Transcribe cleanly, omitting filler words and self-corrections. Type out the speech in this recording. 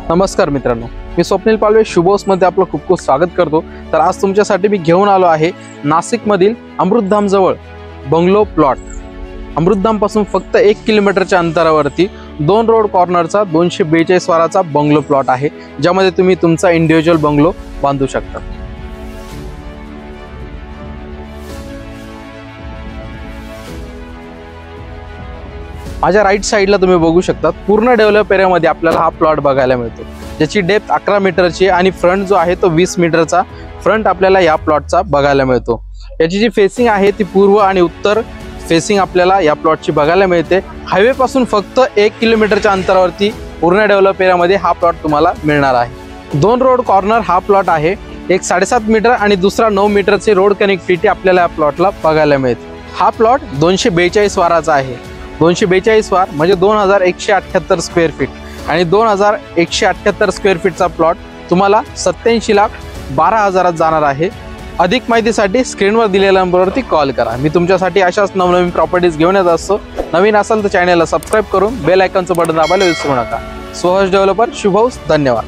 नमस्कार मित्रांनो, मी स्वप्नील पालवे शुभोसमध्ये आपलं खूप खूप स्वागत करतो। तर आज तुमच्यासाठी मी घेऊन आलो आहे नाशिकमधील अमृतधाम जवळ बंगलो प्लॉट। अमृतधाम पासून फक्त 1 किलोमीटरच्या अंतरावरती 2 रोड कॉर्नरचा 242 वाराचा बंगलो प्लॉट आहे, ज्यामध्ये तुम्ही तुमचा इंडिव्हिज्युअल बंगलो बांधू शकता। माझ्या राईट साइडला तुम्ही बघू शकता, पूर्ण डेव्हलप एरियामध्ये आपल्याला हा प्लॉट बघायला मिळतो, ज्याची डेप्थ 11 मीटरची आणि फ्रंट जो आहे तो 20 मीटरचा फ्रंट आपल्याला या प्लॉटचा बघायला मिळतो। याची जी फेसिंग आहे ती पूर्व आणि उत्तर फेसिंग आपल्याला या प्लॉटची बघायला मिळते। हायवे पासून फक्त 1 किलोमीटरच्या अंतरावरती पूर्ण डेव्हलप एरियामध्ये हा प्लॉट तुम्हाला मिळणार आहे। 2 रोड कॉर्नर हा प्लॉट आहे, एक 7.5 मीटर आणि दुसरा 9 मीटरची रोड कनेक्टिव्हिटी आपल्याला या प्लॉटला बघायला मिळते। हा प्लॉट 242 वाराचा आहे। 242 वार म्हणजे 2178 स्क्वेअर फीट आणि 2178 स्क्वेअर फीटचा प्लॉट तुम्हाला 87,12,000 जाणार आहे। अधिक माहितीसाठी स्क्रीनवर दिलेल्या नंबरवरती कॉल करा। मी तुमच्यासाठी अशाच नवनवीन प्रॉपर्टीज घेऊन येत असतो। नवीन असाल तर चॅनलला सबस्क्राईब करून बेल आयकॉनचं बटन दाबायला विसरू नका। स्वहर्ष डेव्हलपर शुभ हाऊस, धन्यवाद।